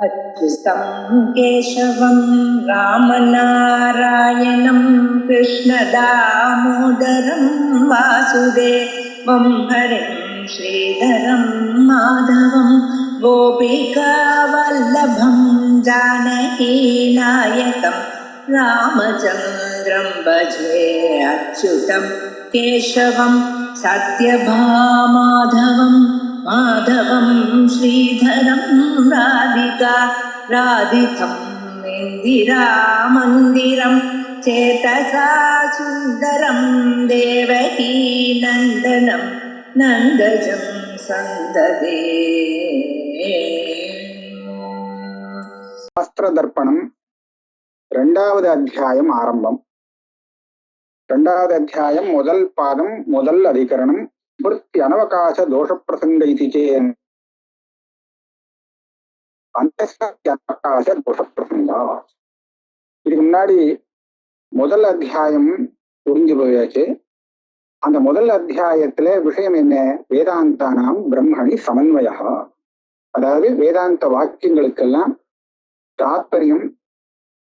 अच्युतं केशवं रामनारायणं कृष्णदामोदरं वासुदेवं हरिं श्रीधरं माधवं गोपिकावल्लभं जानकीनायकं रामचन्द्रं भजे अच्युतं केशवं सत्यभामाधवं माधवं श्रीधरं राधितं इन्दिरामन्दिरं चेतसा सुन्दरं देवकी नन्दनं नन्दजं सन्ददे. शास्त्रदर्पणम् ரெண்டாவது அத்தியாயம் ஆரம்பம். ரெண்டாவது அத்தியாயம் முதல் பாதம் முதல் அதிகரணம் ஸ்மிருதி அனவகாச தோஷ பிரசங்க இதிச்சேன் அனவகாச தோஷ பிரசங்கா. இதுக்கு முன்னாடி முதல் அத்தியாயம் புரிஞ்சு போயாச்சு. அந்த முதல் அத்தியாயத்துல விஷயம் என்ன? வேதாந்தானாம் பிரம்மணி சமன்வயா, அதாவது வேதாந்த வாக்கியங்களுக்கெல்லாம் தாத்பரியம்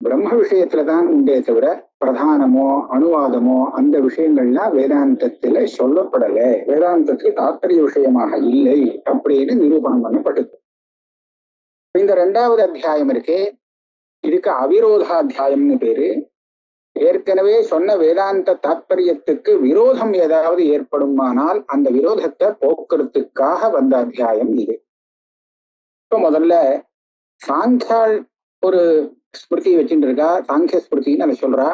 பிரம்ம விஷயத்துலதான் உண்டே தவிர பிரதானமோ அணுவாதமோ அந்த விஷயங்கள்லாம் வேதாந்தத்துல சொல்லப்படல, வேதாந்தத்துக்கு தாத்பரிய விஷயமாக இல்லை அப்படின்னு நிரூபணம் பண்ணப்பட்டது. இந்த ரெண்டாவது அத்தியாயம் இருக்கே, இதுக்கு அவிரோதாத்தியாயம்னு பேரு. ஏற்கனவே சொன்ன வேதாந்த தாத்பரியத்துக்கு விரோதம் ஏதாவது ஏற்படுமானால் அந்த விரோதத்தை போக்குறதுக்காக வந்த அத்தியாயம் இது. இப்ப முதல்ல சாங்கியால் ஒரு ஸ்மிருதி வச்சுட்டு இருக்கா, சாங்கிய ஸ்மிருதின்னு அதை சொல்றா.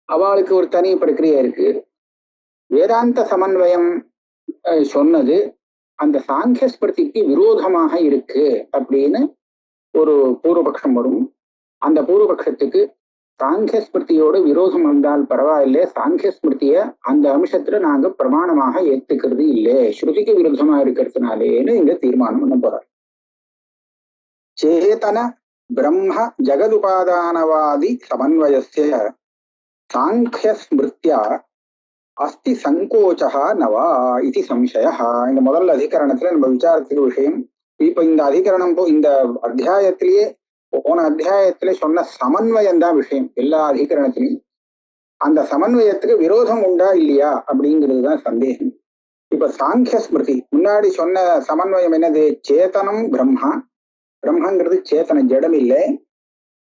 அவளுக்கு ஒரு தனி பிரக்கிரியா இருக்கு. வேதாந்த சமன்வயம் சொன்னது அந்த சாங்கிய ஸ்மிருதிக்கு விரோதமாக இருக்கு அப்படின்னு ஒரு பூர்வபக்ஷம் வரும். அந்த பூர்வபக்ஷத்துக்கு சாங்கிய ஸ்மிருதியோட விரோதம் வந்தால் பரவாயில்லை, சாங்கிய ஸ்மிருதிய அந்த அம்சத்துல நாங்க பிரமாணமாக ஏத்துக்கிறது இல்லை, ஸ்ருதிக்கு விரோதமா இருக்கிறதுனாலேன்னு இங்க தீர்மானம் பண்ண போறார். சேதன பிரம்ம ஜகதுபாதானவாதி சமன்வயஸ்ய சாங்கிய ஸ்மிருத்யா அஸ்தி சங்கோச்சா நவா இது சம்சய. இந்த முதல் அதிகரணத்துல நம்ம விசாரத்துக்கு விஷயம். இப்ப இந்த அதிகரணம் இந்த அத்தியாயத்திலேயே போன அத்தியாயத்துல சொன்ன சமன்வயம் தான் விஷயம் எல்லா அதிகரணத்திலையும். அந்த சமன்வயத்துக்கு விரோதம் உண்டா இல்லையா அப்படிங்கிறதுதான் சந்தேகம். இப்ப சாங்கிய ஸ்மிருதி முன்னாடி சொன்ன சமன்வயம் என்னது? சேதனம் பிரம்மா, பிரம்மங்கிறது சேத்தன ஜடம் இல்லை,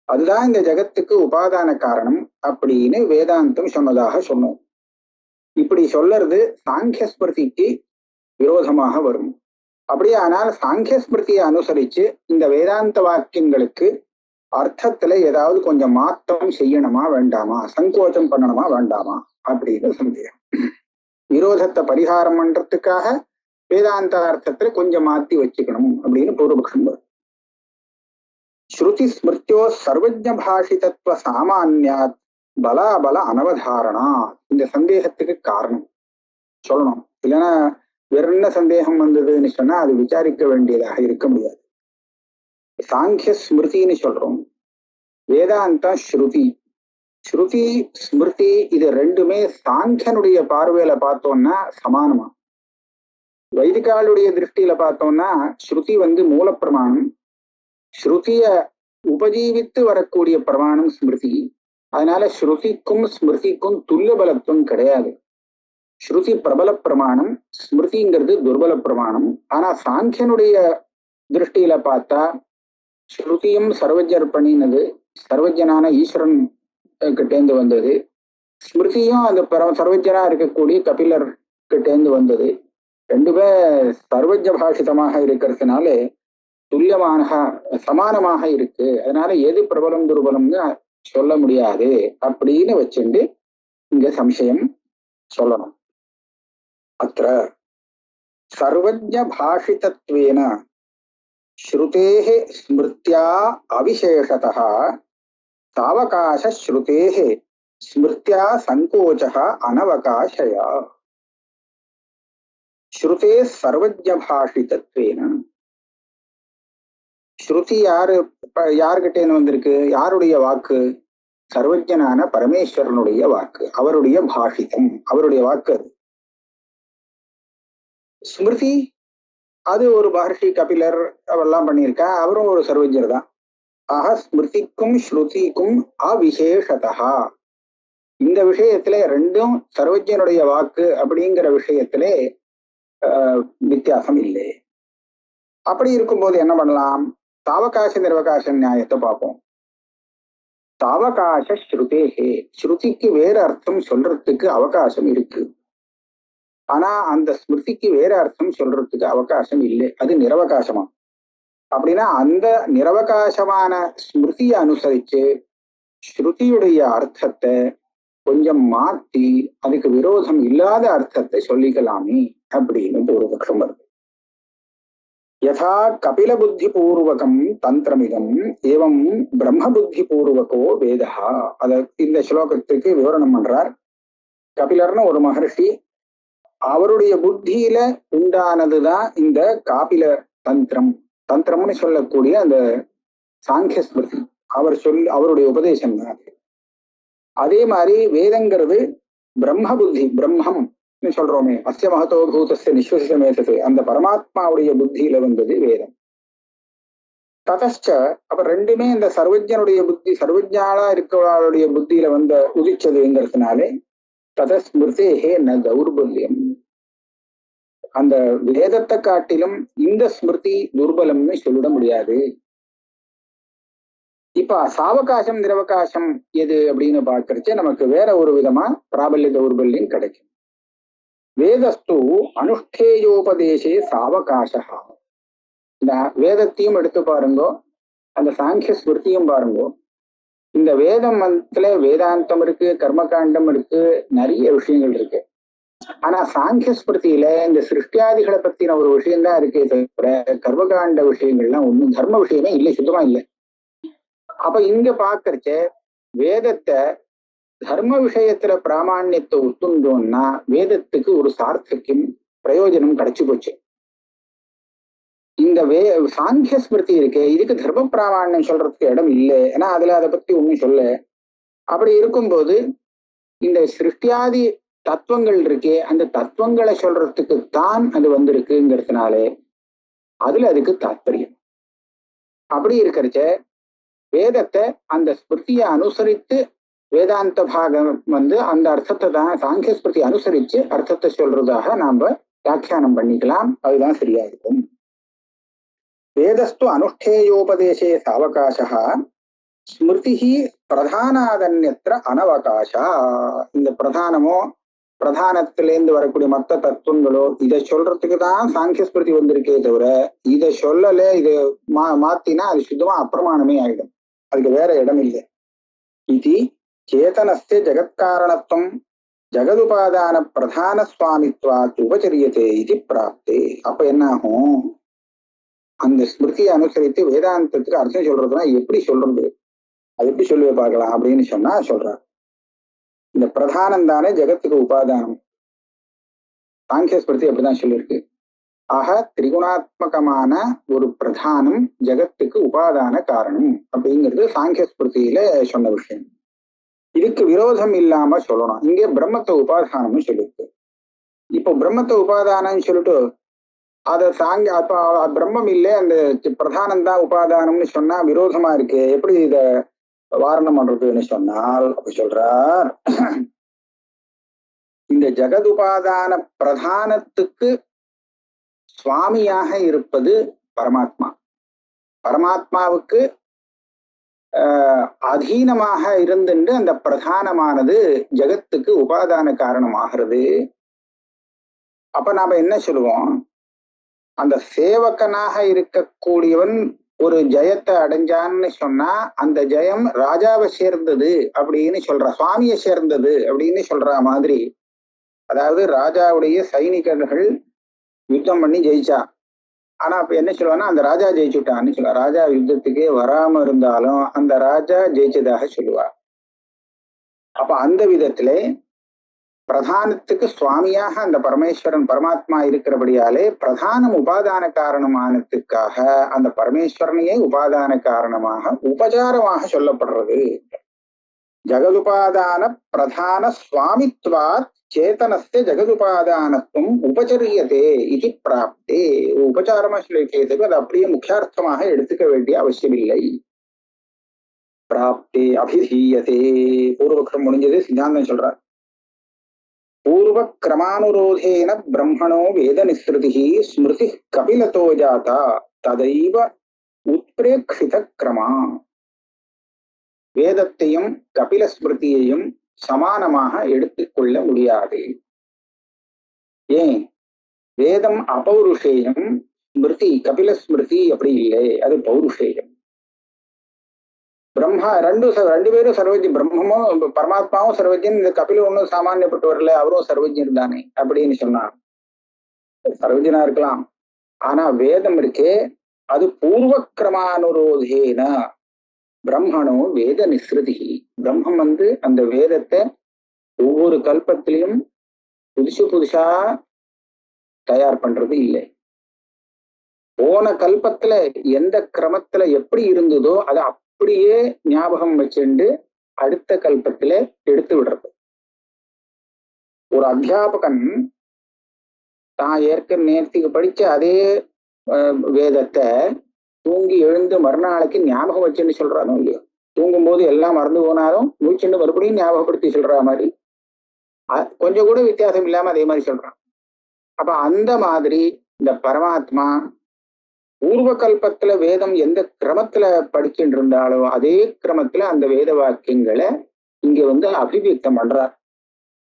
அதுதான் இந்த ஜகத்துக்கு உபாதான காரணம் அப்படின்னு வேதாந்தம் சொன்னதாக சொன்னோம். இப்படி சொல்லறது சாங்கிய ஸ்மிருதிக்கு விரோதமாக வரும். அப்படியே ஆனால் சாங்கிய ஸ்மிருதியை அனுசரிச்சு இந்த வேதாந்த வாக்கியங்களுக்கு அர்த்தத்துல ஏதாவது கொஞ்சம் மாற்றம் செய்யணுமா வேண்டாமா, சங்கோச்சம் பண்ணணுமா வேண்டாமா அப்படின்னு சந்தேகம். விரோதத்தை பரிகாரம் பண்றதுக்காக வேதாந்த அர்த்தத்துல கொஞ்சம் மாத்தி வச்சுக்கணும் அப்படின்னு பூர்வபக்ஷம் வரும். ஸ்ருதி ஸ்மிருத்தியோ சர்வஜ பாஷிதத்துவ சாமான்யாத் பலாபல அனவதாரணா. இந்த சந்தேகத்துக்கு காரணம் சொல்லணும். இல்லைன்னா வேற என்ன சந்தேகம் வந்ததுன்னு சொன்னா அது விசாரிக்க வேண்டியதாக இருக்க முடியாது. சாங்கிய ஸ்மிருதின்னு சொல்றோம், வேதாந்தா ஸ்ருதி. ஸ்ருதி ஸ்மிருதி இது ரெண்டுமே சாங்கியனுடைய பார்வையில பார்த்தோம்னா சமானமா. வைதிகாலுடைய திருஷ்டியில பார்த்தோம்னா ஸ்ருதி மூல பிரமாணம், ஸ்ருதிய உபஜீவித்து வரக்கூடிய பிரமாணம் ஸ்மிருதி. அதனால ஸ்ருதிக்கும் ஸ்மிருதிக்கும் துல்லிய பலத்துவம் கிடையாது. ஸ்ருதி பிரபல பிரமாணம், ஸ்மிருதிங்கிறது துர்பல பிரமாணம். ஆனா சாங்கியனுடைய திருஷ்டியில பார்த்தா ஸ்ருதியும் சர்வஜர் பண்ணினது, சர்வஜனான ஈஸ்வரன் கிட்டேந்து வந்தது. ஸ்மிருதியும் அந்த சர்வஜனா இருக்கக்கூடிய கபிலர் கிட்டேந்து வந்தது. ரெண்டுமே சர்வஜ பாஷிதமாக இருக்கிறதுனால துல்லியமான சமானமாக இருக்கு. அதனால எது பிரபலம் துர்பலம்னு சொல்ல முடியாது அப்படின்னு வச்சுண்டு இங்க சம்சயம் சொல்லணும். அத்த சர்வஜ பாஷிதத்வேன ஸ்ருதேஹ ஸ்மிருத்யா அவிசேஷதः சாவகாச ஸ்ருதேஹ ஸ்மிருத்யா சங்கோச்சः அனவகாசயா. ஸ்ருதே சர்வஜ பாஷிதத்வேன, ஸ்ருதி யாருகிட்டேன்னு வந்திருக்கு? யாருடைய வாக்கு? சர்வஜனான பரமேஸ்வரனுடைய வாக்கு, அவருடைய பாஷிதம், அவருடைய வாக்கு அது. ஸ்மிருதி அது ஒரு மகர்ஷி கபிலர் அவெல்லாம் பண்ணியிருக்கா. அவரும் ஒரு சர்வஜர் தான். ஆக ஸ்மிருதிக்கும் ஸ்ருதிக்கும் அவிசேஷதா இந்த விஷயத்திலே ரெண்டும் சர்வஜனுடைய வாக்கு அப்படிங்கிற விஷயத்திலே வித்தியாசம் இல்லை. அப்படி இருக்கும்போது என்ன பண்ணலாம்? சாவகாச நிர்வகாச நியாயத்தை பார்ப்போம். சாவகாச ஸ்ருதேகே ஸ்ருதிக்கு வேற அர்த்தம் சொல்றதுக்கு அவகாசம் இருக்கு. ஆனா அந்த ஸ்மிருதிக்கு வேற அர்த்தம் சொல்றதுக்கு அவகாசம் இல்லை. அது நிரவகாசமா. அப்படின்னா அந்த நிரவகாசமான ஸ்மிருதியை அனுசரிச்சு ஸ்ருதியுடைய அர்த்தத்தை கொஞ்சம் மாத்தி அதுக்கு விரோதம் இல்லாத அர்த்தத்தை சொல்லிக்கலாமே அப்படின்னு ஒரு பட்சம் வருது. யதா கபில புத்தி பூர்வகம் தந்திரமிதம் ஏவம் பிரம்ம புத்தி பூர்வகோ வேதா. அத இந்த ஸ்லோகத்துக்கு விவரணம் பண்றார். கபிலர்னு ஒரு மகர்ஷி, அவருடைய புத்தியில உண்டானதுதான் இந்த காபில தந்திரம். தந்திரம்னு சொல்லக்கூடிய அந்த சாங்கிய ஸ்மிருதி அவருடைய உபதேசம் தான். அதே மாதிரி வேதங்கிறது பிரம்ம புத்தி, பிரம்மம் சொல்றோமே, அஸ்ய மகதோ பூதஸ்ய நிஸ்வசிசமேதது, அந்த பரமாத்மாவுடைய புத்தியில வந்தது வேதம். ததச்ச அப்ப ரெண்டுமே இந்த சர்வஜனுடைய புத்தி, சர்வஜாலா இருக்கிறவளுடைய புத்தியில உதிச்சதுங்கிறதுனாலே ததஸ்மிருதேஹே ந தௌர்பல்யம். அந்த வேதத்தை காட்டிலும் இந்த ஸ்மிருதி துர்பலம்னு சொல்லிட முடியாது. இப்ப சாவகாசம் நிரவகாசம் எது அப்படின்னு பாக்குறச்ச நமக்கு வேற ஒரு விதமா பிராபல்ய தௌர்பல்யம் கிடைக்கும். வேதஸ்து அனுஷ்டேயோபதேசே சாவகாசா. இந்த வேதத்தையும் எடுத்து பாருங்கோ, அந்த சாங்கிய ஸ்மிருதியும் பாருங்கோ. இந்த வேதத்துல வேதாந்தம் இருக்கு, கர்மகாண்டம் இருக்கு, நிறைய விஷயங்கள் இருக்கு. ஆனா சாங்கிய ஸ்மிருதியில இந்த சிருஷ்டியாதிகளை பத்தின ஒரு விஷயம்தான் இருக்கே தவிர கர்மகாண்ட விஷயங்கள்லாம் ஒண்ணும் தர்ம விஷயமே இல்லை, சுத்தமா இல்லை. அப்ப இங்க பாக்குறச்ச வேதத்தை தர்ம விஷயத்துல பிராமணியத்தை ஒத்துண்டோம்னா வேதத்துக்கு ஒரு சார்த்தக்கியம் பிரயோஜனம் கிடைச்சு போச்சு. இந்த சாங்கிய ஸ்மிருதி இருக்கு, இதுக்கு தர்ம பிராமணியம் சொல்றதுக்கு இடம் இல்லை. ஏன்னா அதுல அதை பத்தி ஒண்ணும் சொல்ல. அப்படி இருக்கும்போது இந்த சிருஷ்டியாதி தத்துவங்கள் இருக்கே, அந்த தத்துவங்களை சொல்றதுக்கு தான் அது வந்திருக்குங்கிறதுனாலே அதுல அதுக்கு தாத்பரியம். அப்படி இருக்கிறச்ச வேதத்தை அந்த ஸ்மிருதியை அனுசரித்து வேதாந்த பாகம் அந்த அர்த்தத்தை தான் சாங்கிய ஸ்மிருதி அனுசரிச்சு அர்த்தத்தை சொல்றதாக நாம வியாக்கியானம் பண்ணிக்கலாம். அதுதான் சரியா இருக்கும். வேதஸ்து அனுஷ்டேயோபதேசே சாவகாசா ஸ்மிருதி பிரதானாதன்யத்திர அனவகாசா. இந்த பிரதானமோ பிரதானத்திலேருந்து வரக்கூடிய மற்ற தத்துவங்களோ இதை சொல்றதுக்கு தான் சாங்கிய ஸ்மிருதி வந்திருக்கே தவிர இதை சொல்லல, இதை மாத்தினா அது சுத்தமா அப்பிரமாணமே ஆயிடும். அதுக்கு வேற இடம் இல்லை. இது சேதனஸ்ய ஜெகத்காரணத்துவம் ஜெகதுபாதான பிரதான சுவாமித்வாத் உபச்சரியதே இது பிராப்தே. அப்ப என்ன ஆகும்? அந்த ஸ்மிருதியை அனுசரித்து வேதாந்தத்துக்கு அர்த்தம் சொல்றதுன்னா எப்படி சொல்றது, அது எப்படி சொல்லி பார்க்கலாம் அப்படின்னு சொன்னா சொல்றார். இந்த பிரதானம் தானே ஜெகத்துக்கு உபாதானம். சாங்கிய ஸ்மிருதி அப்படிதான் சொல்லியிருக்கு. ஆக திரிகுணாத்மகமான ஒரு பிரதானம் ஜெகத்துக்கு உபாதான காரணம் அப்படிங்கிறது சாங்கிய ஸ்மிருதியில சொன்ன விஷயம். இதுக்கு விரோதம் இல்லாம சொல்லணும். இங்கே பிரம்மத்தை உபாதானம்னு சொல்லியிருக்கு. இப்போ பிரம்மத்தை உபாதானம்னு சொல்லிட்டு அதை அப்ப பிரம்மம் இல்லை, அந்த பிரதானம் தான் உபாதானம்னு சொன்னா விரோதமா இருக்கு. எப்படி இத வாரணம் பண்றதுன்னு சொன்னால் அப்ப சொல்றார், இந்த ஜெகதுபாதான பிரதானத்துக்கு சுவாமியாக இருப்பது பரமாத்மா. பரமாத்மாவுக்கு அதீனமாக இருந்துட்டு அந்த பிரதானமானது ஜெகத்துக்கு உபாதான காரணமாகிறது. அப்ப நாம என்ன சொல்லுவோம்? அந்த சேவகனாக இருக்கக்கூடியவன் ஒரு ஜெயத்தை அடைஞ்சான்னு சொன்னா அந்த ஜெயம் ராஜாவை சேர்ந்தது அப்படின்னு சொல்ற, சுவாமியை சேர்ந்தது அப்படின்னு சொல்ற மாதிரி. அதாவது ராஜாவுடைய சைனிகர்கள் யுத்தம் பண்ணி ஜெயிச்சா, ஆனா அப்ப என்ன சொல்லுவான்னா அந்த ராஜா ஜெயிச்சுட்டான்னு சொல்லுவா. ராஜா யுத்தத்துக்கே வராம இருந்தாலும் அந்த ராஜா ஜெயிச்சதாக சொல்லுவா. அப்ப அந்த விதத்திலே பிரதானத்துக்கு சுவாமியாக அந்த பரமேஸ்வரன் பரமாத்மா இருக்கிறபடியாலே பிரதானம் உபாதான காரணமானதுக்காக அந்த பரமேஸ்வரனையே உபாதான காரணமாக உபசாரமாக சொல்லப்படுறது. ஜெகதுபாதான பிரதான சுவாமித்வாத் சேதனஸ்ய ஜெகதுபாதானத்துவம் உபச்சரியதே இது பிராப்தே. உபச்சாரமா சொல்லியிருக்கிறது, அது அப்படியே முக்கியார்த்தமாக எடுத்துக்க வேண்டிய அவசியமில்லை. பிராப்தே அபிதீயதே. பூர்வக்ரம் முடிஞ்சது, சித்தாந்தம் சொல்றார். பூர்வ கிரமானுரோதேன பிரம்மணோ வேத நிஸ்ருதி ஸ்மிருதி கபிலதோ ஜாதா ததைவ உத்பிரேக்ஷித கிரமா. வேதத்தையும் கபில ஸ்மிருதியையும் சமானமாக எடுத்துக்கொள்ள முடியாது. ஏன்? வேதம் அபௌருஷேயம், ஸ்மிருதி கபில ஸ்மிருதி அப்படி இல்லை, அது பௌருஷேயம். பிரம்மா ரெண்டு பேரும் சர்வஜன். பிரம்மமும் பரமாத்மாவும் சர்வஜன், இந்த கபில ஒன்றும் சாமானியப்பட்டு வரல, அவரும் சர்வஜன் தானே அப்படின்னு சொன்னார். சர்வஜனா இருக்கலாம், ஆனா வேதம் இருக்கே அது பூர்வ கிரமானுரோதேன பிரம்மணோ வேத நிஸ்ருதி. பிரம்மம் அந்த வேதத்தை ஒவ்வொரு கல்பத்திலையும் புதுசா தயார் பண்றது இல்லை. போன கல்பத்துல எந்த கிரமத்துல எப்படி இருந்ததோ அதை அப்படியே ஞாபகம் வச்சுண்டு அடுத்த கல்பத்துல எடுத்து விடுறது. ஒரு அத்தியாபகன் தான் நேர்த்திக்கு படிச்ச அதே வேதத்தை தூங்கி எழுந்து மறுநாளைக்கு ஞாபகம் வச்சுன்னு சொல்றானோ இல்லையோ, தூங்கும் போது எல்லாம் மறந்து போனாலும் மூச்சுன்னு மறுபடியும் ஞாபகப்படுத்தி சொல்ற மாதிரி கொஞ்சம் கூட வித்தியாசம் இல்லாம அதே மாதிரி சொல்றான். அப்ப அந்த மாதிரி இந்த பரமாத்மா பூர்வ கல்பத்துல வேதம் எந்த கிரமத்துல படிச்சுட்டு இருந்தாலோ அதே கிரமத்துல அந்த வேத வாக்கியங்களை இங்க அபிவியக்தம் பண்றார்.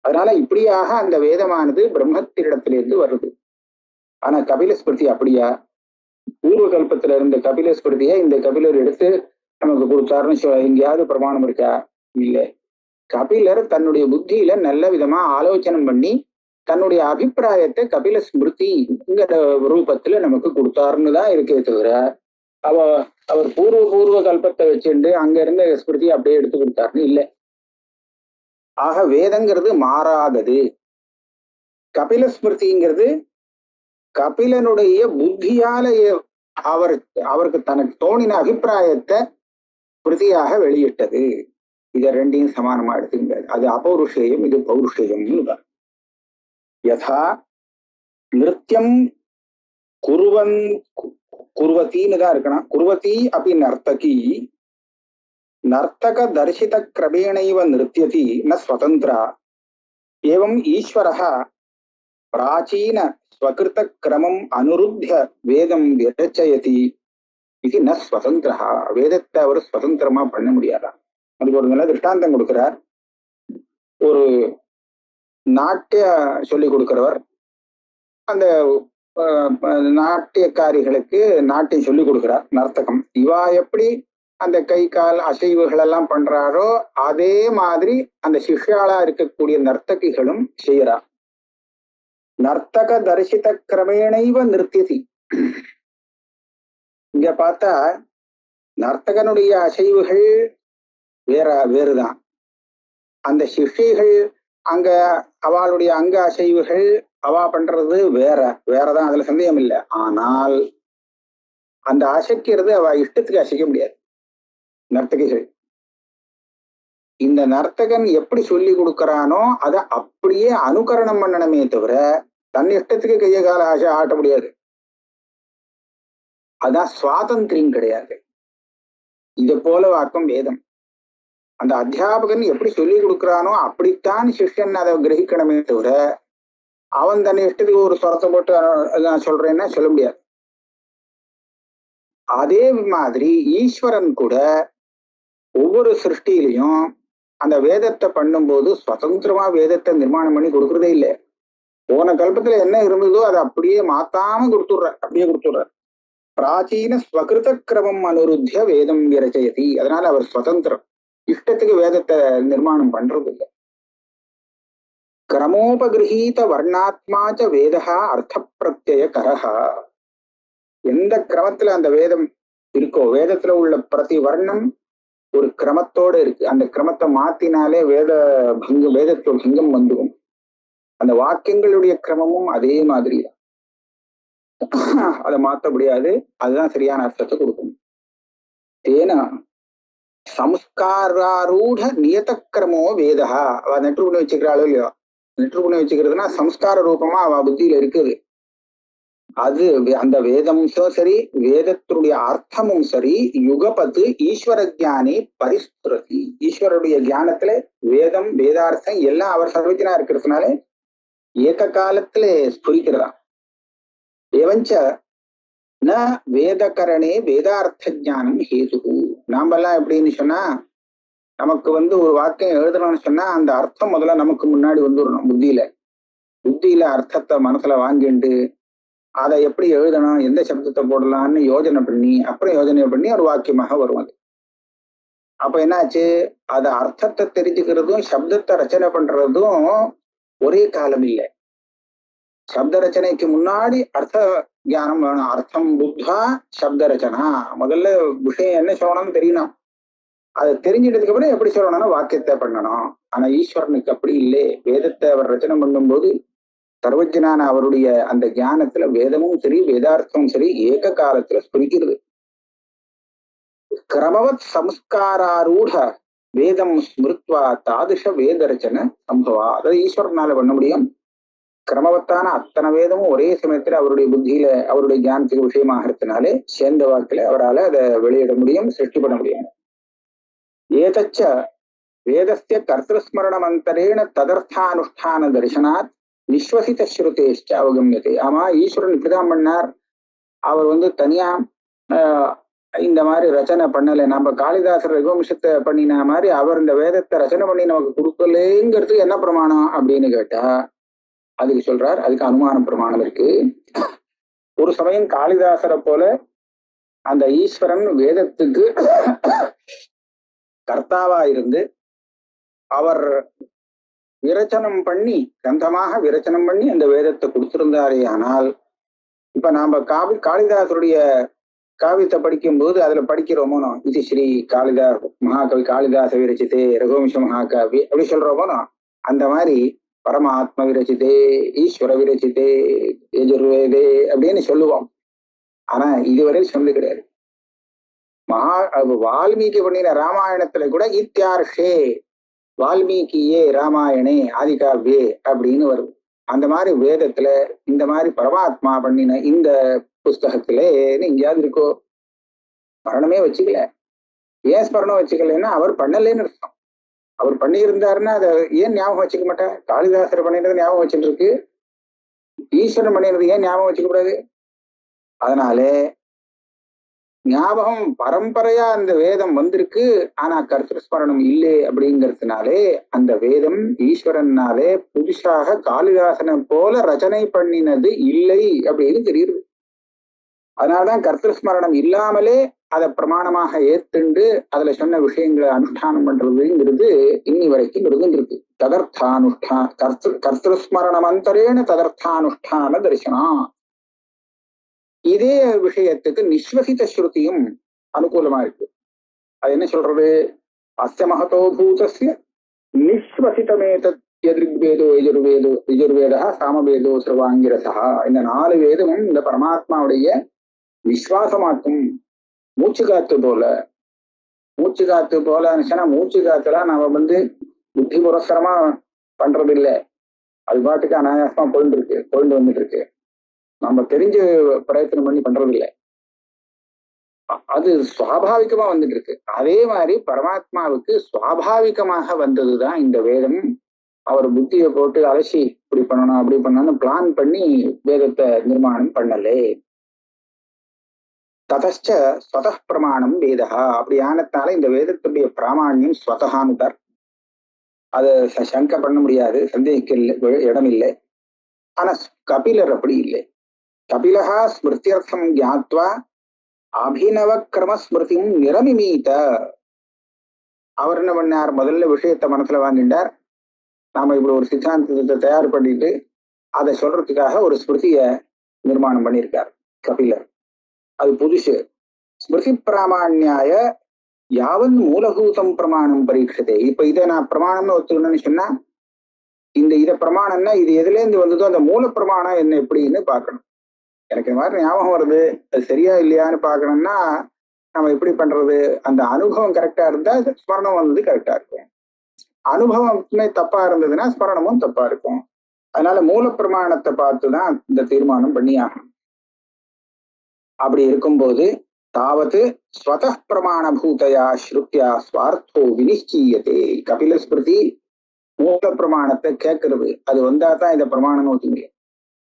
அதனால இப்படியாக அந்த வேதமானது பிரம்மத்தினிடத்திலிருந்து வருது. ஆனா கபில ஸ்மிருதி அப்படியா? பூர்வ கல்பத்துல இருந்த கபில ஸ்மிருதியை இந்த கபிலர் எடுத்து நமக்கு கொடுத்தாருன்னு எங்கேயாவது பிரமாணம் இருக்கா? இல்லை. கபிலர் தன்னுடைய புத்தியில நல்ல விதமா ஆலோசனை பண்ணி தன்னுடைய அபிப்பிராயத்தை கபில ஸ்மிருதிங்கிற ரூபத்துல நமக்கு கொடுத்தாருன்னு தான் இருக்கே தவிர அவர் பூர்வ கல்பத்தை வச்சுட்டு அங்க இருந்த ஸ்மிருதி அப்படியே எடுத்து கொடுத்தாருன்னு இல்லை. ஆக வேதங்கிறது மாறாதது. கபில ஸ்மிருதிங்கிறது கபிலனுடைய புத்தியால அவருக்கு தனக்கு தோணின அபிப்பிராயத்தை ஸ்மிருதியாக வெளியிட்டது. இதை ரெண்டையும் சமானமா எடுத்துங்க. அது அபௌருஷேயம், இது பௌருஷேயம்னு தான். யதா நிருத்தியம் குர்வத்தின்னு தான் இருக்கணும். குர்வதி அப்படி நர்த்தகி நர்த்தக தர்சித கிரமேணைவ நிருத்தியதி ந ஸ்வதந்திரா. ஏவம் ஈஸ்வரः பிராச்சீன ஸ்வகிருத கிரமம் அனுருத்திய வேதம் விரச்சயதி இது ந ஸ்வதந்திரா. வேதத்தை அவர் சுதந்திரமா பண்ண முடியாதா? அதுக்கு ஒரு நல்ல திருஷ்டாந்தம் கொடுக்கிறார். ஒரு நாட்டிய சொல்லி கொடுக்கிறவர் அந்த நாட்டியக்காரிகளுக்கு நாட்டியம் சொல்லி கொடுக்கிறார், நர்த்தகம். இவா எப்படி அந்த கை கால் அசைவுகள் எல்லாம் பண்றாரோ அதே மாதிரி அந்த சிஷ்யாளா இருக்கக்கூடிய நர்த்தகிகளும் செய்யறா. நர்த்தக தரிசித கிரமேணைவ நிறுத்தியதி. இங்க பார்த்தா நர்த்தகனுடைய அசைவுகள் வேறுதான். அந்த சிஷ்யைகள் அங்க அவளுடைய அங்க அசைவுகள் அவா பண்றது வேறதான், அதுல சந்தேகம் இல்லை. ஆனால் அந்த அசைக்கிறது அவ இஷ்டத்துக்கு அசைக்க முடியாது நர்த்தகிகள். இந்த நர்த்தகன் எப்படி சொல்லி கொடுக்கறானோ அதை அப்படியே அனுகரணம் பண்ணணுமே தவிர தன் இஷ்டத்துக்கு கைய கால ஆட்ட முடியாது. அதான் சுவாதந்திரியம் கிடையாது. இதை போல வாக்கம் வேதம். அந்த அத்தியாபகன் எப்படி சொல்லி கொடுக்குறானோ அப்படித்தான் சிஷ்யன் அதை கிரகிக்கணுமே தவிர அவன் தன் இஷ்டத்துக்கு ஒரு சொரத்தை போட்டு நான் சொல்றேன்னா சொல்ல முடியாது. அதே மாதிரி ஈஸ்வரன் கூட ஒவ்வொரு சிருஷ்டியிலையும் அந்த வேதத்தை பண்ணும்போது சுதந்திரமா வேதத்தை நிர்மாணம் பண்ணி கொடுக்கறதே இல்லை. போன கல்பத்துல என்ன இருந்ததோ அதை அப்படியே மாத்தாம அப்படியே கொடுத்துடுற. பிராச்சீன ஸ்வகிருத கிரமம் அனுருத்திய வேதம் விரச்சயதி. அதனால அவர் சுதந்திரம், இஷ்டத்துக்கு வேதத்தை நிர்மாணம் பண்றது இல்லை. கிரமோபகிரகீத வர்ணாத்மாச்ச வேதா அர்த்த பிரத்யய கரஹா. எந்த கிரமத்துல அந்த வேதம் இருக்கோ, வேதத்துல உள்ள பிரதி வர்ணம் ஒரு கிரமத்தோட இருக்கு. அந்த கிரமத்தை மாத்தினாலே வேதத்தோட பங்கம் வந்துடும். அந்த வாக்கியங்களுடைய கிரமமும் அதே மாதிரி தான். அதை மாற்ற முடியாது. அதுதான் சரியான அர்த்தத்தை கொடுக்கும். தேனா சம்ஸ்காராரூட நியத கிரமோ வேதா. அவ நெட்டு பண்ணி வச்சுக்கிறாளோ இல்லையோ, நெற்று பண்ணி வச்சுக்கிறதுனா சம்ஸ்கார ரூபமா அவ புத்தியில இருக்குது. அது அந்த வேதமும் சரி, வேதத்தினுடைய அர்த்தமும் சரி, யுகபத்து ஈஸ்வர ஜானி பரிஸ்பிருதி. ஈஸ்வருடைய தியானத்துல வேதம் வேதார்த்தம் எல்லாம் அவர் சர்வஜனா இருக்கிறதுனால ஏக காலத்துல ஸ்புரிக்கிறதா. ஏவஞ்ச ந வேதகரணே வேதார்த்த ஜானம் ஹேது. நாமெல்லாம் எப்படின்னு சொன்னா, நமக்கு ஒரு வாக்கியம் எழுதணும்னு சொன்னா அந்த அர்த்தம் முதல்ல நமக்கு முன்னாடி வந்துடணும். புத்தியில அர்த்தத்தை மனசுல வாங்கிண்டு அதை எப்படி எழுதணும், எந்த சப்தத்தை போடலாம்னு யோஜனை பண்ணி அப்புறம் யோஜனை பண்ணி ஒரு வாக்கியமாக வரும். அது அப்ப என்னாச்சு, அது அர்த்தத்தை தெரிஞ்சுக்கிறதும் சப்தத்தை ரச்சனை பண்றதும் ஒரே காலம் இல்லை. சப்த ரச்சனைக்கு முன்னாடி அர்த்த ஞானம் வேணும். அர்த்தம் புத்தா சப்த ரச்சனா. முதல்ல விஷயம் என்ன சொல்லணும்னு தெரியணும். அதை தெரிஞ்சிட்டதுக்கு அப்புறம் எப்படி சொல்லணும்னா வாக்கியத்தை பண்ணணும். ஆனா ஈஸ்வரனுக்கு அப்படி இல்லை. வேதத்தை அவர் ரச்சனை பண்ணும் போது சர்வஜனான அவருடைய அந்த ஞானத்துல வேதமும் சரி வேதார்த்தமும் சரி ஏக காலத்துல ஸ்புரிக்கிறது. கிரமவத் சம்ஸ்காராரூட வேதம் ஸ்மிருத்வா தாதுஷ வேத ரச்சனை சம்பவா. அதை ஈஸ்வரனால பண்ண முடியும். கிரமவத்தான அத்தனை வேதமும் ஒரே சமயத்துல அவருடைய புத்தியில அவருடைய ஞானத்துக்கு விஷயமாக இருக்கிறதுனாலே சேர்ந்த வாக்குல அவரால் அதை வெளியிட முடியும், சிருஷ்டி பண்ண முடியும். ஏதச்ச வேதஸ்ய கர்த்தஸ்மரணமந்தரேண ததர்த்தானுஷ்டான தரிசனாத் நிஸ்வசித ஸ்ருதேஷ்ட அவகமியதே. ஆமா, ஈஸ்வரன் இப்படிதான் பண்ணார். அவர் தனியா இந்த மாதிரி ரச்சனை பண்ணல. நம்ம காளிதாசர் ரகுவம்சத்தை பண்ணின மாதிரி அவர் இந்த வேதத்தை ரச்சனை பண்ணி நமக்கு கொடுக்கலேங்கிறது என்ன பிரமாணம் அப்படின்னு கேட்டா அதுக்கு சொல்றார், அதுக்கு அனுமான பிரமாணம் இருக்கு. ஒரு சமயம் காளிதாசரை போல அந்த ஈஸ்வரன் வேதத்துக்கு கர்த்தாவா இருந்து அவர் விரச்சனம் பண்ணி கிரந்தமாக விரச்சனம் பண்ணி அந்த வேதத்தை கொடுத்திருந்தாரே. ஆனால் இப்ப நாம காளிதாசருடைய காவியத்தை படிக்கும் போது அதுல படிக்கிறோமோ, இது ஸ்ரீ காளிதாஸ் மகாகவி காளிதாச விரச்சித்தே ரகுவம்ச மகாகாவி அப்படி சொல்றோமோ, அந்த மாதிரி பரமாத்ம விரச்சித்தே ஈஸ்வர விரச்சித்தே யஜுர்வேதே அப்படின்னு சொல்லுவோம். ஆனா இதுவரை சொல்லு கிடையாது. வால்மீகி பண்ணின ராமாயணத்துல கூட இத்தியார்ஷே வால்மீகியே ராமாயணே ஆதிகாவ்யே அப்படின்னு வருது. அந்த மாதிரி வேதத்துல இந்த மாதிரி பரமாத்மா பண்ணின இந்த புஸ்தகத்துல எங்கேயாவது இருக்கோ? ஸ்மரணமே வச்சுக்கல. ஏன் ஸ்மரணம் வச்சுக்கலன்னா அவர் பண்ணலேன்னு அர்த்தம். அவர் பண்ணியிருந்தாருன்னா அதை ஏன் ஞாபகம் வச்சுக்க மாட்டேன்? காளிதாசர் பண்ணினது ஞாபகம் வச்சுட்டு இருக்கு, ஈஸ்வரன் பண்ணினது ஏன் ஞாபகம் வச்சுக்க கூடாது? அதனால ஞாபகம் பரம்பரையா அந்த வேதம் வந்திருக்கு, ஆனா கர்த்தஸ்மரணம் இல்லை அப்படிங்கிறதுனாலே அந்த வேதம் ஈஸ்வரனாலே புதுசாக காளிதாசனை போல ரச்சனை பண்ணினது இல்லை அப்படின்னு தெரியுது. அதனாலதான் கர்த்தஸ்மரணம் இல்லாமலே அதை பிரமாணமாக ஏத்துண்டு அதுல சொன்ன விஷயங்களை அனுஷ்டானம் பண்றதுங்கிறது இன்னி வரைக்கும் இருந்துருக்கு. கர்த்தஸ்மரணம் அந்தரேன ததர்த்தானுஷ்டான தரிசனா. இதே விஷயத்துக்கு நிஸ்வசித ஸ்ருதியும் அனுகூலமா இருக்கு. அது என்ன சொல்றது? அஸ்ய மகதோ பூதஸ்ய நிஸ்வசிதமேதத் யதிர்வேதோ யஜுர்வேதா சாமவேதோ சர்வாங்கிரசா. இந்த 4 வேதமும் இந்த பரமாத்மாவுடைய விஸ்வாசமாக்கும். மூச்சு காத்து போலன்னு மூச்சு காத்துலாம் நாம புத்தி புரஸ்தரமா பண்றது இல்லை. அது பாட்டுக்கு அனாயாசமா போயிட்டு வந்துட்டு இருக்கு. நம்ம தெரிஞ்சு பிரயத்தனம் பண்ணி பண்றது இல்லை. அது சுவாபாவிகமா வந்துட்டு இருக்கு. அதே மாதிரி பரமாத்மாவுக்கு சுவாபாவிகமாக வந்ததுதான் இந்த வேதம். அவர் புத்தியை போட்டு அலசி இப்படி பண்ணணும் அப்படி பண்ணணும்னு பிளான் பண்ணி வேதத்தை நிர்மாணம் பண்ணலே. ததச்ச ஸ்வதः பிரமாணம் வேதா. அப்படி ஆனத்தால இந்த வேதத்துடைய பிராமாண்யம் ஸ்வதகானுதார். அதை சங்க பண்ண முடியாது, சந்தேகிக்க இடம் இல்லை. ஆனா கபிலர் அப்படி இல்லை. கபிலஹா ஸ்மிருத்தியர்த்தம் ஞாத்வா அபிநவ கிரம ஸ்மிருதியும் நிரமிமீத. அவர் என்ன பண்ணார்? முதல்ல விஷயத்தை மனசுல வாங்கிட்டார். நாம இப்படி ஒரு சித்தாந்தத்தை தயார் பண்ணிட்டு அதை சொல்றதுக்காக ஒரு ஸ்மிருதிய நிர்மாணம் பண்ணியிருக்கார் கபிலர். அது புதுசு. ஸ்மிருதி பிராமாண்யாய யாவன் மூலபூதம் பிரமாணம் பரீட்சத்தை. இப்ப இதை நான் பிரமாணம்னு ஒத்துக்கணும்னு சொன்னா இதை பிரமாணம்னா இது எதுல இருந்து வந்ததோ அந்த மூல பிரமாணம் என்ன எப்படின்னு பார்க்கணும். எனக்கு இந்த மாதிரி ஞாபகம் வருது, அது சரியா இல்லையான்னு பார்க்கணும்னா நம்ம எப்படி பண்றது? அந்த அனுபவம் கரெக்டா இருந்தா ஸ்மரணம் வந்தது கரெக்டா இருக்கும். அனுபவம் தப்பா இருந்ததுன்னா ஸ்மரணமும் தப்பா இருக்கும். அதனால மூல பிரமாணத்தை பார்த்துதான் இந்த தீர்மானம் பண்ணியாகணும். அப்படி இருக்கும்போது தாவது ஸ்வத பிரமாணபூதையா ஸ்ருத்தியா ஸ்வார்த்தோ வினிச்சீயதே. கபில ஸ்மிருதி மூல பிரமாணத்தை கேட்கறது, அது வந்தா தான் இதை பிரமாணம் ஊற்றி முடியும்.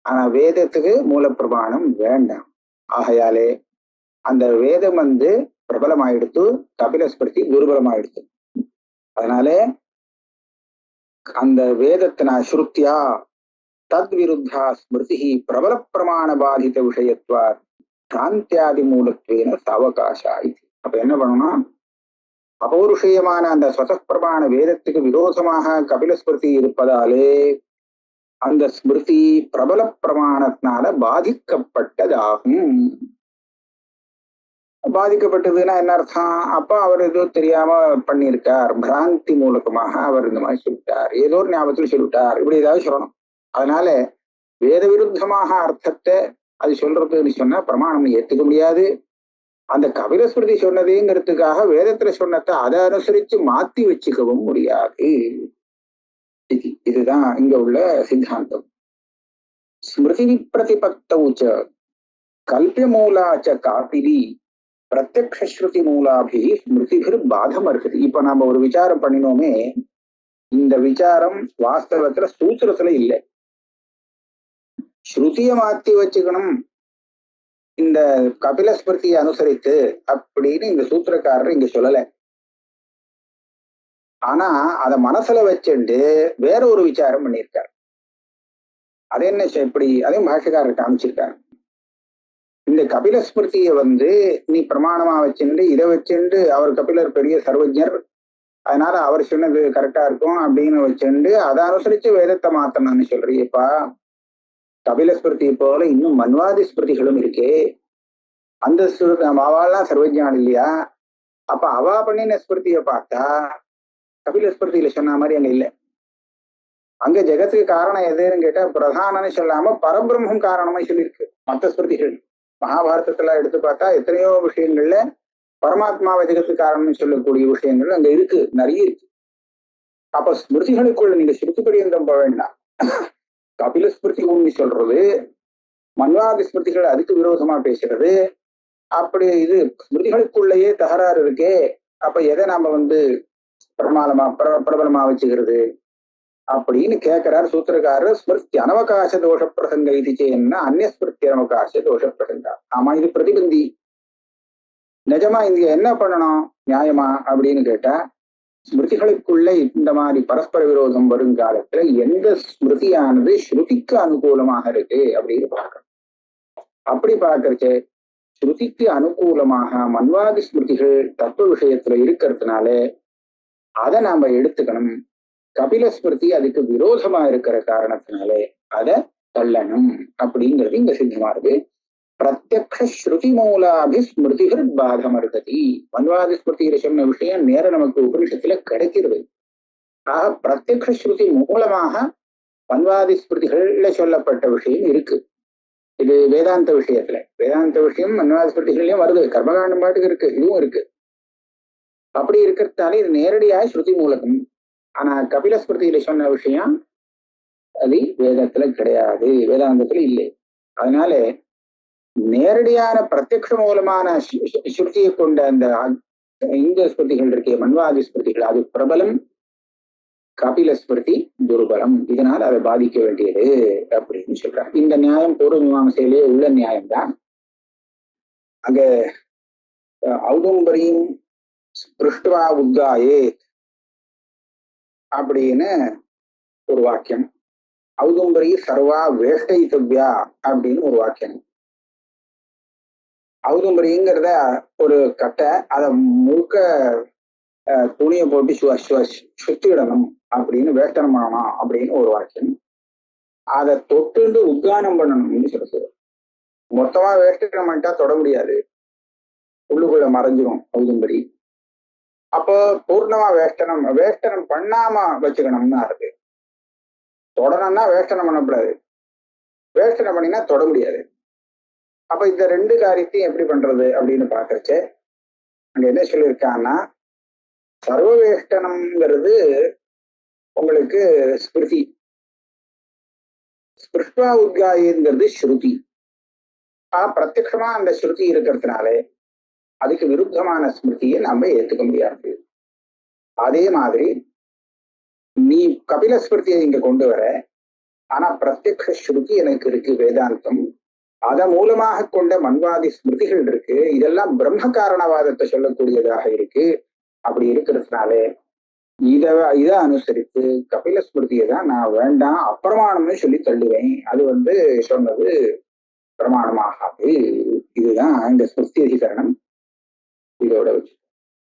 ஆனா வேதத்துக்கு மூல பிரமாணம் வேண்டாம். ஆகையாலே அந்த வேதம் பிரபலமாயிடுத்து, கபில ஸ்மிருதி துர்பலமாயிடுத்து. அதனாலே அந்த வேதத்தின ஸ்ருத்தியா தத் விருத்தா ஸ்மிருதி பிரபல பிரமாண பாதித விஷயத்வா பிராந்தியாதி மூலத்துவேன சாவகாசா. அப்ப என்ன பண்ணணும், அபௌருஷயமான அந்த ஸ்வதப்பிரமாண வேதத்துக்கு விரோதமாக கபில ஸ்மிருதி இருப்பதாலே அந்த ஸ்மிருதி பிரபல பிரமாணத்தினால பாதிக்கப்பட்டதாகும். பாதிக்கப்பட்டதுன்னா என்ன அர்த்தம்? அப்ப அவர் ஏதோ தெரியாம பண்ணியிருக்கார், பிராந்தி மூலகமாக அவர் இந்த மாதிரி சொல்லிட்டார், ஏதோ ஒரு ஞாபகத்தில் சொல்லிட்டார், இப்படி ஏதாவது சொல்லணும். அதனால வேத விருத்தமாக அர்த்தத்தை அது சொல்றதுன்னு சொன்னா பிரமாணம் ஏத்துக்க முடியாது. அந்த கபில ஸ்மிருதி சொன்னதுங்கிறதுக்காக வேதத்துல சொன்னதை அதை அனுசரிச்சு மாத்தி வச்சுக்கவும் முடியாது. இதுதான் இங்க உள்ள சித்தாந்தம். ஸ்மிருதி பிரதிபக்தௌச்ச கல்பிய மூலாச்ச காபிலி பிரத்யக்ஷஸ்ருதி மூலாபி ஸ்மிருதிபிர் பாதம் இருக்குது. இப்ப நாம ஒரு விசாரம் பண்ணினோமே, இந்த விசாரம் வாஸ்தவத்துல சூத்திரத்துல இல்லை. ஸ்ருதிய மாத்தி வச்சுக்கணும் இந்த கபில ஸ்மிருதியை அனுசரித்து அப்படின்னு இந்த சூத்திரக்காரர் இங்க சொல்லல. ஆனா அத மனசுல வச்சுட்டு வேற ஒரு விசாரம் பண்ணியிருக்காரு. அது என்ன எப்படி, அதையும் பாஷக்காரர் காமிச்சிருக்காரு. இந்த கபில ஸ்மிருதியை நீ பிரமாணமா வச்சுண்டு இதை வச்சுண்டு, அவர் கபிலர் பெரிய சர்வஜர், அதனால அவர் சொன்னது கரெக்டா இருக்கும் அப்படின்னு வச்சுண்டு அதை அனுசரிச்சு வேதத்தை மாத்தணும்னு சொல்றியப்பா. கபில ஸ்மிருதி போல இன்னும் மன்வாதி ஸ்மிருதிகளும் இருக்கே. அந்த அவாள்லாம் சர்வஜான் இல்லையா? அப்ப அவா பண்ணின ஸ்மிருதியை பார்த்தா கபில ஸ்மிருதியில சொன்ன மாதிரி அங்க இல்லை. அங்க ஜெகத்துக்கு காரணம் எதுன்னு கேட்டா பிரதானன்னு சொல்லாம பரபிரம்மம் காரணமா சொல்லியிருக்கு. மற்ற ஸ்மிருதிகள் மகாபாரதத்துல எடுத்து பார்த்தா எத்தனையோ விஷயங்கள்ல பரமாத்மாவை ஜெகத்துக்கு காரணம்னு சொல்லக்கூடிய விஷயங்கள் அங்க இருக்கு, நிறைய இருக்கு. அப்ப ஸ்மிருதிகளுக்குள்ள நீங்க ஸ்ருதி பரியந்தம் போக வேண்டாம். கபில ஸ்மிருதி உண்மை சொல்றது, மன்வாதி ஸ்மிருதிகள் அதுக்கு விரோதமா பேசுறது, அப்படி இது ஸ்மிருதிகளுக்குள்ளேயே தகராறு இருக்கே. அப்ப எதை நாம பிரபலமா வச்சுக்கிறது அப்படின்னு கேட்கிறார் சூத்திரக்காரர். ஸ்மிருதி அனவகாச தோஷ பிரசங்க இது செய்யணும்னா அந்நிய ஸ்மிருதி அனவகாச தோஷ பிரசங்கா. ஆமா, இது பிரதிபந்தி. நிஜமா இங்க என்ன பண்ணணும் நியாயமா அப்படின்னு கேட்டா, ஸ்மிருதிகளுக்குள்ள இந்த மாதிரி பரஸ்பர விரோதம் வருங்காலத்துல எந்த ஸ்மிருதியானது ஸ்ருதிக்கு அனுகூலமாக இருக்கு அப்படின்னு பார்க்கணும். அப்படி பார்க்கறச்சு ஸ்ருதிக்கு அனுகூலமாக மன்வாதி ஸ்மிருதிகள் தத்துவ விஷயத்துல இருக்கிறதுனால அதை நாம எடுத்துக்கணும். கபில ஸ்மிருதி அதுக்கு விரோதமா இருக்கிற காரணத்தினாலே அதை தள்ளணும் அப்படிங்கிறது இங்க சித்தமா இருக்கு. பிரத்யக்ஷ ஸ்ருதி மூலாபி ஸ்மிருதிகள் பாதம் இருக்கதி. மன்வாதி ஸ்மிருதியில சொன்ன விஷயம் நேர நமக்கு உபனிஷத்துல கிடைக்கிறது. ஆக பிரத்யக்ஷ ஸ்ருதி மூலமாக மன்வாதி ஸ்மிருதிகள்ல சொல்லப்பட்ட விஷயம் இருக்கு. இது வேதாந்த விஷயத்துல, வேதாந்த விஷயம் மன்வாதி ஸ்மிருதிகள்லயும் வருது, கர்மகாண்டம் பாட்டுக்கு இருக்கு, இதுவும் இருக்கு. அப்படி இருக்கிறதுனால இது நேரடியாக ஸ்ருதி மூலகம். ஆனா கபில ஸ்மிருதியில சொன்ன விஷயம் அது வேதத்துல கிடையாது, வேதாந்தத்துல இல்லை. அதனால நேரடியான பிரத்யக்ஷ மூலமான ஸ்ருதியை கொண்ட அந்த இந்த ஸ்மிருதிகள் இருக்கே மன்வாதி ஸ்மிருதிகள் அது பிரபலம், கபில ஸ்மிருதி துர்பலம். இதனால் அதை பாதிக்க வேண்டியது அப்படின்னு சொல்றாங்க. இந்த நியாயம் பூர்வ மீமாசையிலேயே உள்ள நியாயம்தான். அங்க ஔதும்பரியும் ஸ்பிருஷ்டுவா உத்காயே அப்படின்னு ஒரு வாக்கியம், ஔதும்பரி சர்வா வேஷ்டைத்தவ்யா அப்படின்னு ஒரு வாக்கியம். ஔதும்பரிங்கிறத ஒரு கட்டை, அதை முழுக்க துணியை போட்டு சுத்திடணும் அப்படின்னு வேஷ்டனம் பண்ணணும் அப்படின்னு ஒரு வாக்கியம். அதை தொட்டு உத்கானம் பண்ணணும்னு சொல்றது. மொத்தமா வேஷ்டனம் பண்ணிட்டா தொட முடியாது, உள்ளுக்குள்ள மறைஞ்சிரும் ஔதும்பரி. அப்போ பூர்ணமா வேஷ்டனம் பண்ணாம வச்சுக்கணும்னு இருக்கு. தொடரணும்னா வேஷ்டனம் பண்ணக்கூடாது, வேஷ்டனம் பண்ணினா தொட முடியாது. அப்ப இந்த ரெண்டு காரியத்தையும் எப்படி பண்றது அப்படின்னு பாக்குறச்சு அங்க என்ன சொல்லியிருக்கான்னா, சர்வவேஷ்டனம்ங்கிறது உங்களுக்கு ஸ்மிருதி, ஸ்பிருஷ்வா உத்காயங்கிறது ஸ்ருதி. பிரத்யக்ஷமா அந்த ஸ்ருதி இருக்கிறதுனாலே அதுக்கு விருத்தமான ஸ்மிருதியை நம்ம ஏத்துக்க முடியாது. அதே மாதிரி நீ கபில ஸ்மிருதியை இங்க கொண்டு வர, ஆனா பிரத்யக்ஷ ஸ்ருதி எனக்கு இருக்கு, வேதாந்தம், அத மூலமாக கொண்ட மன்வாதி ஸ்மிருதிகள் இருக்கு, இதெல்லாம் பிரம்ம காரணவாதத்தை சொல்லக்கூடியதாக இருக்கு. அப்படி இருக்கிறதுனாலே இத அனுசரித்து கபில ஸ்மிருதியை தான் நான் வேண்டாம் அப்பிரமாணம்னு சொல்லி தள்ளுவேன். அது சொன்னது பிரமாணமாகாது. இதுதான் இந்த ஸ்மிருதி அதிகரணம். இதோட வச்சு